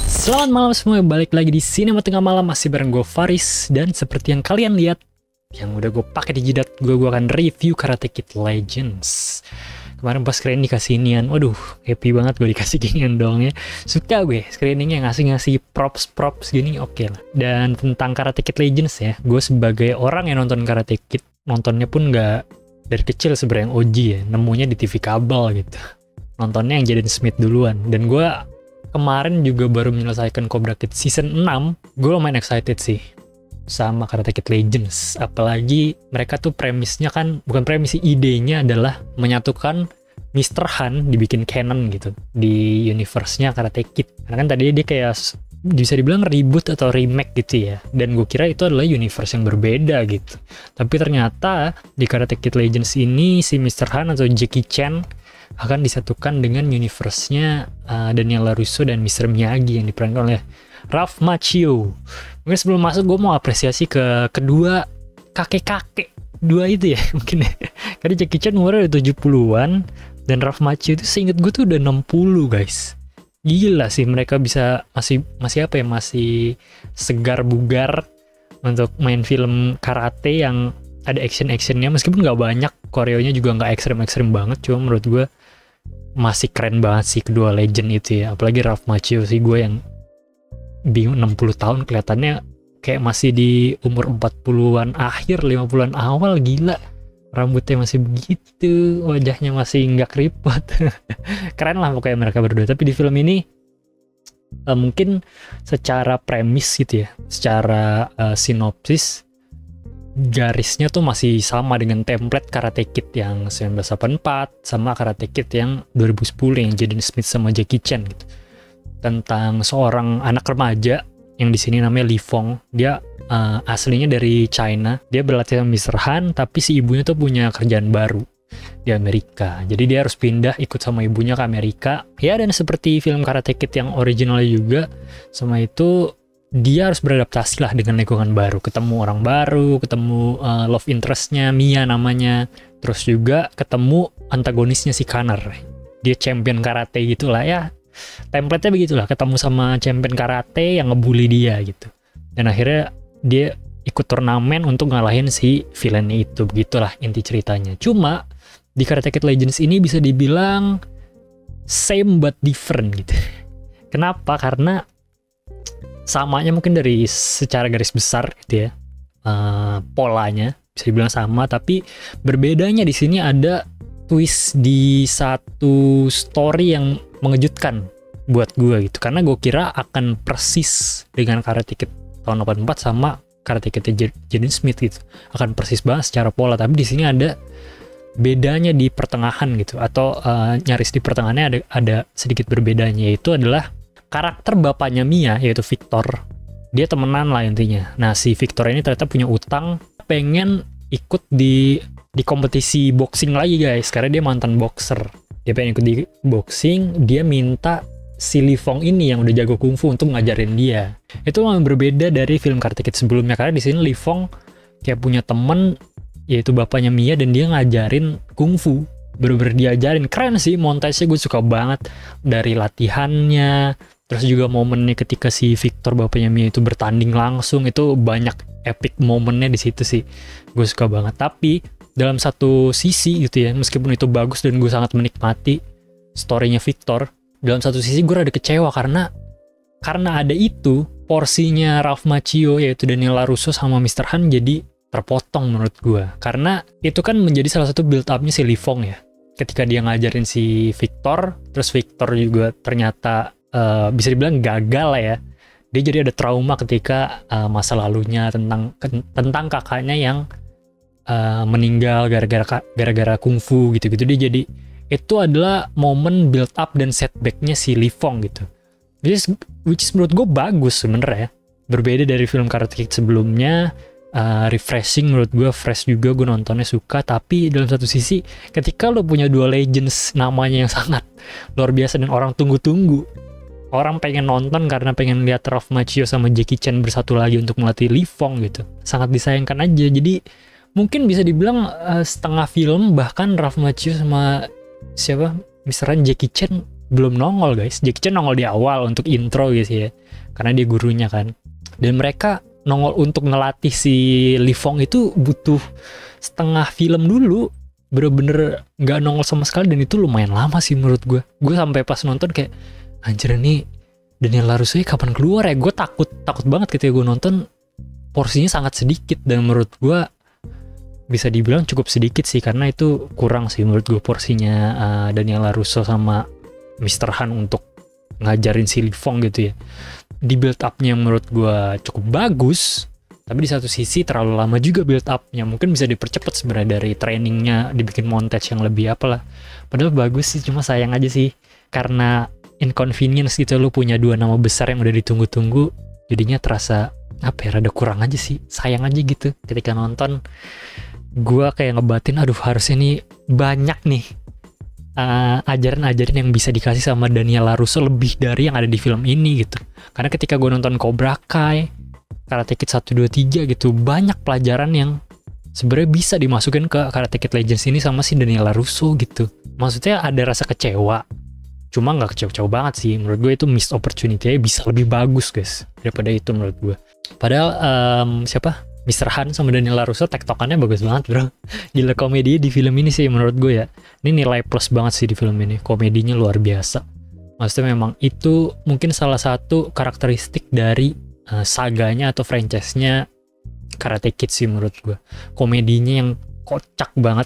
Selamat malam semua, balik lagi di Sinema Tengah Malam masih bareng gue Faris. Dan seperti yang kalian lihat, yang udah gue pakai di jidat gue akan review Karate Kid Legends. Kemarin pas screening dikasih inian, waduh happy banget gue dikasih ginian dong ya. Suka gue screeningnya ngasih props gini, oke lah. Dan tentang Karate Kid Legends ya, gue sebagai orang yang nonton Karate Kid, nontonnya pun nggak dari kecil sebenarnya, yang OG ya, nemunya di TV kabel gitu. Nontonnya yang Jaden Smith duluan. Dan gue kemarin juga baru menyelesaikan Cobra Kid Season 6. Gue lumayan excited sih sama Karate Kid Legends. Apalagi mereka tuh premisnya kan, bukan premis sih, idenya adalah menyatukan Mr. Han dibikin canon gitu di universe-nya Karate Kid. Karena kan tadi dia kayak bisa dibilang reboot atau remake gitu ya. Dan gue kira itu adalah universe yang berbeda gitu. Tapi ternyata di Karate Kid Legends ini si Mr. Han atau Jackie Chan akan disatukan dengan universe-nya Daniel LaRusso dan Mr. Miyagi yang diperankan oleh Ralph Macchio. Mungkin sebelum masuk gue mau apresiasi ke kedua kakek-kakek dua itu ya mungkin ya. Karena Jackie Chan umurnya udah 70-an dan Ralph Macchio itu seinget gue tuh udah 60 guys. Gila sih mereka bisa masih apa ya, masih segar bugar untuk main film karate yang ada action-actionnya, meskipun nggak banyak, koreonya juga nggak ekstrem-ekstrem banget, cuma menurut gue masih keren banget sih kedua legend itu ya. Apalagi Ralph Macchio sih, gue yang bingung 60 tahun kelihatannya kayak masih di umur 40-an akhir, 50-an awal, gila. Rambutnya masih begitu, wajahnya masih nggak keriput. Keren lah pokoknya mereka berdua. Tapi di film ini mungkin secara premis gitu ya, secara sinopsis, garisnya tuh masih sama dengan template Karate Kid yang 1984 sama Karate Kid yang 2010 yang Jaden Smith sama Jackie Chan gitu. Tentang seorang anak remaja yang di sini namanya Li Fong. Dia aslinya dari China. Dia berlatih sama Mr. Han, tapi si ibunya tuh punya kerjaan baru di Amerika. Jadi dia harus pindah ikut sama ibunya ke Amerika. Ya, dan seperti film Karate Kid yang originalnya juga, sama itu dia harus beradaptasi lah dengan lingkungan baru, ketemu orang baru, ketemu love interest-nya Mia namanya, terus juga ketemu antagonisnya si Kanner. Dia champion karate gitulah ya, template-nya begitulah, ketemu sama champion karate yang ngebully dia gitu, dan akhirnya dia ikut turnamen untuk ngalahin si villainnya itu. Begitulah inti ceritanya. Cuma di Karate Kid Legends ini bisa dibilang same but different gitu. Kenapa? Karena samanya mungkin dari secara garis besar gitu ya, polanya bisa dibilang sama, tapi berbedanya di sini ada twist di satu story yang mengejutkan buat gue gitu, karena gue kira akan persis dengan Karate Kid tahun 84 sama Karate Kid Jaden Smith gitu, akan persis banget secara pola, tapi di sini ada bedanya di pertengahan gitu, atau nyaris di pertengahannya ada sedikit berbedanya, yaitu adalah karakter bapaknya Mia, yaitu Victor. Dia temenan lah intinya. Nah, si Victor ini ternyata punya utang, pengen ikut di kompetisi boxing lagi guys, karena dia mantan boxer. Dia pengen ikut di boxing, dia minta si Li Fong ini yang udah jago kungfu untuk ngajarin dia. Itu memang berbeda dari film Karate Kid sebelumnya, karena di sini Li Fong kayak punya temen, yaitu bapaknya Mia, dan dia ngajarin kungfu. Bener-bener diajarin. Keren sih, montage-nya gue suka banget. Dari latihannya, terus juga momennya ketika si Victor bapaknya Mia itu bertanding langsung, itu banyak epic momennya di situ sih. Gue suka banget. Tapi dalam satu sisi gitu ya, meskipun itu bagus dan gue sangat menikmati story-nya Victor, dalam satu sisi gue rada kecewa karena ada itu, porsinya Ralph Macchio yaitu Daniel LaRusso sama Mr. Han jadi terpotong menurut gue. Karena itu kan menjadi salah satu build up-nya si Li Fong ya. Ketika dia ngajarin si Victor, terus Victor juga ternyata bisa dibilang gagal lah ya. Dia jadi ada trauma ketika masa lalunya tentang kakaknya yang meninggal gara-gara kungfu gitu-gitu. Dia jadi, itu adalah momen build up dan setbacknya si Li Fong gitu. Which is menurut gue bagus sebenarnya. Berbeda dari film Karate Kid sebelumnya, refreshing menurut gue, fresh juga, gue nontonnya suka. Tapi dalam satu sisi, ketika lo punya dua legends namanya yang sangat luar biasa dan orang tunggu-tunggu, orang pengen nonton karena pengen lihat Ralph Macchio sama Jackie Chan bersatu lagi untuk melatih Li Fong gitu, sangat disayangkan aja. Jadi mungkin bisa dibilang setengah film bahkan Ralph Macchio sama Mr. Han, Jackie Chan belum nongol guys. Jackie Chan nongol di awal untuk intro gitu ya, karena dia gurunya kan. Dan mereka nongol untuk ngelatih si Li Fong itu butuh setengah film dulu, bener-bener nggak nongol sama sekali, dan itu lumayan lama sih menurut gue. Gue sampai pas nonton kayak anjir nih Daniel LaRusso kapan keluar ya. Gue takut banget ketika gue nonton, porsinya sangat sedikit, dan menurut gue bisa dibilang cukup sedikit sih, karena itu kurang sih menurut gue porsinya Daniel LaRusso sama Mr. Han untuk ngajarin si Li Fong gitu ya. Di build up-nya menurut gue cukup bagus, tapi di satu sisi terlalu lama juga build up-nya. Mungkin bisa dipercepat sebenarnya dari trainingnya, dibikin montage yang lebih apalah. Padahal bagus sih, cuma sayang aja sih karena inconvenience gitu, lu punya dua nama besar yang udah ditunggu-tunggu, jadinya terasa apa ya, rada kurang aja sih. Sayang aja gitu ketika nonton. Gue kayak ngebatin, aduh harusnya nih banyak nih ajaran-ajaran yang bisa dikasih sama Daniel LaRusso lebih dari yang ada di film ini gitu. Karena ketika gue nonton Cobra Kai, Karate Kid 1, 2, 3 gitu, banyak pelajaran yang sebenarnya bisa dimasukin ke Karate Kid Legends ini sama si Daniel LaRusso gitu. Maksudnya ada rasa kecewa, cuma nggak kecewa-kecewa banget sih. Menurut gue itu missed opportunity-nya bisa lebih bagus guys daripada itu menurut gue. Padahal Mr. Han sama Daniel LaRusso tektokannya bagus banget bro. Gila komedi di film ini sih menurut gue ya. Ini nilai plus banget sih di film ini. Komedinya luar biasa. Maksudnya memang itu mungkin salah satu karakteristik dari saganya atau franchise-nya Karate Kid sih menurut gue. Komedinya yang kocak banget.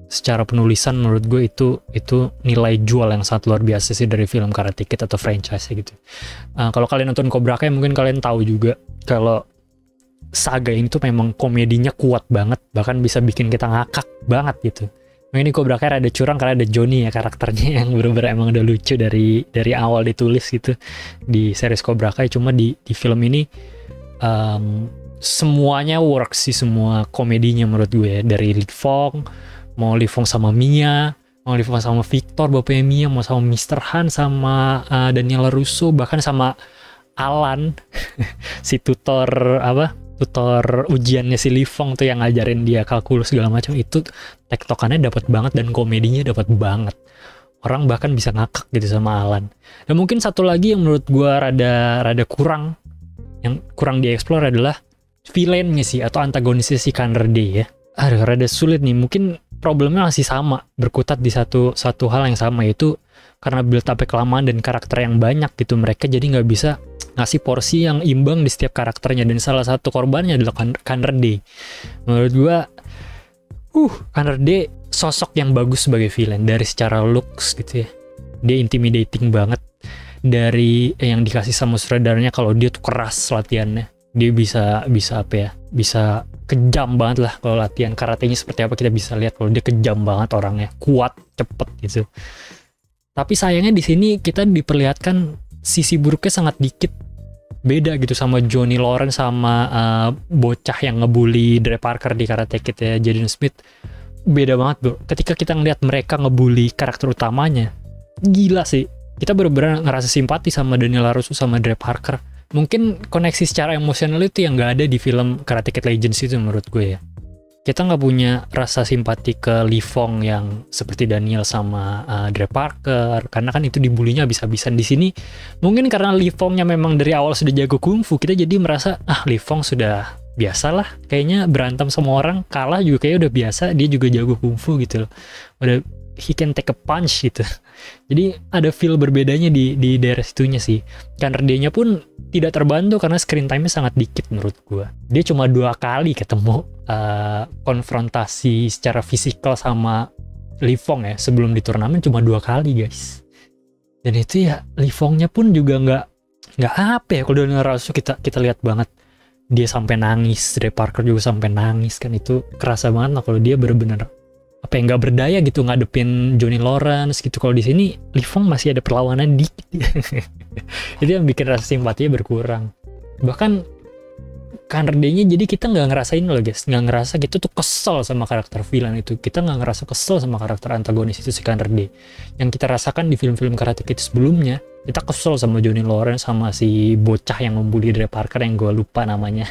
Secara penulisan menurut gue itu nilai jual yang sangat luar biasa sih dari film Karate Kid atau franchise gitu. Kalau kalian nonton Cobra Kai mungkin kalian tahu juga kalau saga ini tuh memang komedinya kuat banget, bahkan bisa bikin kita ngakak banget gitu. Ini Cobra Kai ada curang karena ada Johnny ya karakternya yang bener-bener emang udah lucu dari awal ditulis gitu di series Cobra Kai. Cuma di film ini semuanya works sih, semua komedinya menurut gue ya. Dari Li Fong, mau Li Fong sama Mia, mau Li Fong sama Victor bapaknya Mia, mau sama Mr. Han sama Daniel LaRusso, bahkan sama Alan si tutor ujiannya si Li Fong tuh yang ngajarin dia kalkulus segala macam. Itu tektokannya dapat banget dan komedinya dapat banget. Orang bahkan bisa ngakak gitu sama Alan. Dan mungkin satu lagi yang menurut gua rada kurang, yang kurang dieksplor adalah villainnya sih atau antagonisnya si Kanrde ya. Aduh rada sulit nih. Mungkin problemnya masih sama, berkutat di satu hal yang sama, yaitu karena build up kelamaan dan karakter yang banyak gitu, mereka jadi nggak bisa ngasih porsi yang imbang di setiap karakternya, dan salah satu korbannya adalah Kanrde. Menurut gua Kanrde sosok yang bagus sebagai villain dari secara looks gitu ya. Dia intimidating banget dari yang dikasih sama sutradaranya, kalau dia tuh keras latihannya. Dia bisa apa ya? Bisa kejam banget lah kalau latihan karatenya seperti apa, kita bisa lihat kalau dia kejam banget orangnya, kuat, cepet gitu. Tapi sayangnya di sini kita diperlihatkan sisi buruknya sangat dikit. Beda gitu sama Johnny Lawrence sama bocah yang ngebully Dre Parker di Karate Kid ya, Jaden Smith. Beda banget bro. Ketika kita ngeliat mereka ngebully karakter utamanya, gila sih. Kita bener-bener ngerasa simpati sama Daniel LaRusso sama Dre Parker. Mungkin koneksi secara emosional itu yang gak ada di film Karate Kid Legends itu menurut gue ya. Kita nggak punya rasa simpati ke Li Fong yang seperti Daniel sama Dre Parker, karena kan itu dibulinya habis-habisan. Di sini mungkin karena Li Fongnya memang dari awal sudah jago kungfu, kita jadi merasa Li Fong sudah biasalah, kayaknya berantem sama orang, kalah juga kayak udah biasa, dia juga jago kungfu gitu loh. Udah he can take a punch gitu. Jadi ada feel berbedanya di daerah situnya sih. Kanrde-nya pun tidak terbantu karena screen time-nya sangat dikit menurut gue. Dia cuma 2 kali ketemu konfrontasi secara fisikal sama Li Fong ya, sebelum di turnamen cuma 2 kali guys. Dan itu ya Li Fong-nya pun juga nggak apa ya, kalau Daniel LaRusso kita lihat banget dia sampai nangis, Dre Parker juga sampai nangis kan, itu kerasa banget lah kalau dia bener-bener apa yang nggak berdaya gitu ngadepin Johnny Lawrence gitu. Kalau di sini Li Fong masih ada perlawanan dikit. Itu yang bikin rasa simpatinya berkurang. Bahkan Kanrde-nya jadi kita nggak ngerasain loh guys, nggak ngerasa gitu tuh kesel sama karakter villain itu. Kita nggak ngerasa kesel sama karakter antagonis itu si Kanrde. Yang kita rasakan di film-film Karate Kid sebelumnya, kita kesel sama Johnny Lawrence sama si bocah yang membuli Dre Parker yang gue lupa namanya.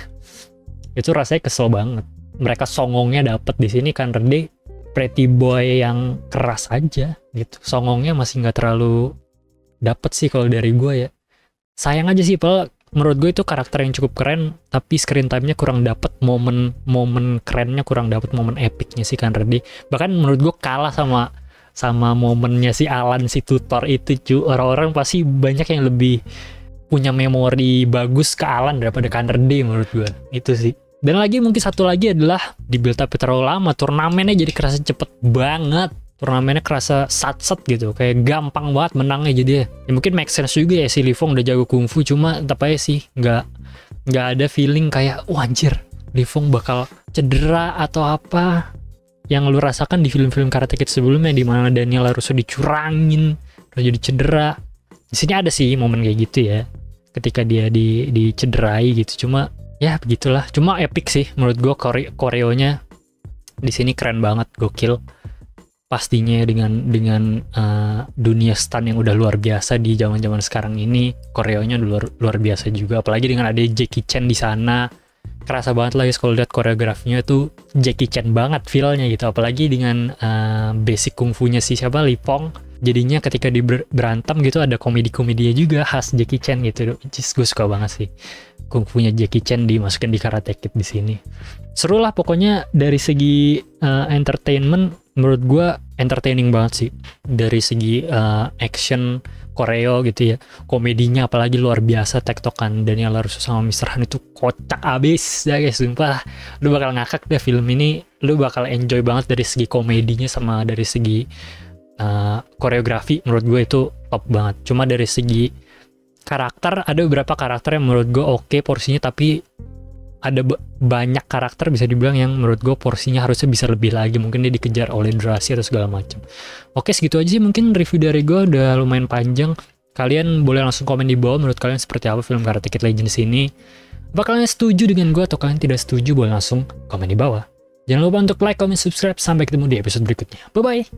Itu rasanya kesel banget. Mereka songongnya dapet di sini. Kanrde pretty boy yang keras aja gitu, songongnya masih nggak terlalu dapet sih kalau dari gue ya. Sayang aja sih, Pel. Menurut gue itu karakter yang cukup keren, tapi screen time-nya kurang dapet momen kerennya, kurang dapet momen epicnya sih kan Reddy. Bahkan menurut gue kalah sama momennya si Alan, si tutor itu cu. Orang-orang pasti banyak yang lebih punya memori bagus ke Alan daripada Kanredi menurut gue. Itu sih. Dan lagi mungkin satu lagi adalah di build up terlalu lama, turnamennya jadi kerasa cepet banget. Turnamennya kerasa sat-sat gitu, kayak gampang banget menangnya jadi ya mungkin make sense juga ya si Li Fong udah jago kungfu, cuma tetap aja sih nggak ada feeling kayak wah anjir Li Fong bakal cedera atau apa yang lu rasakan di film-film Karate Kid sebelumnya, di mana Daniel harus dicurangin terus jadi cedera. Di sini ada sih momen kayak gitu ya, ketika dia dicederai gitu, cuma ya begitulah. Cuma epic sih menurut gue, koreonya di sini keren banget, gokil. Pastinya dengan dunia stun yang udah luar biasa di zaman-zaman sekarang ini, koreonya luar biasa juga. Apalagi dengan ada Jackie Chan di sana, kerasa banget lah guys kalau lihat koreografinya tuh Jackie Chan banget feelnya gitu. Apalagi dengan basic kungfunya si siapa, Li Fong, jadinya ketika di berantem gitu ada komedi-komedinya juga khas Jackie Chan gitu. Just gue suka banget sih kungfunya Jackie Chan dimasukin di Karate Kid di sini. Seru lah pokoknya. Dari segi entertainment menurut gue entertaining banget sih, dari segi action, koreo gitu ya, komedinya apalagi luar biasa. Tektokan Daniel LaRusso sama Mr. Han itu kocak abis ya guys, sumpah lu bakal ngakak deh film ini, lu bakal enjoy banget dari segi komedinya sama dari segi koreografi. Menurut gue itu top banget. Cuma dari segi karakter, ada beberapa karakter yang menurut gue oke porsinya, tapi ada banyak karakter bisa dibilang yang menurut gue porsinya harusnya bisa lebih lagi. Mungkin dia dikejar oleh durasi atau segala macam. Oke, segitu aja sih mungkin review dari gue, udah lumayan panjang. Kalian boleh langsung komen di bawah menurut kalian seperti apa film Karate Kid Legends ini. Apa kalian setuju dengan gue atau kalian tidak setuju? Boleh langsung komen di bawah. Jangan lupa untuk like, comment, subscribe. Sampai ketemu di episode berikutnya. Bye-bye!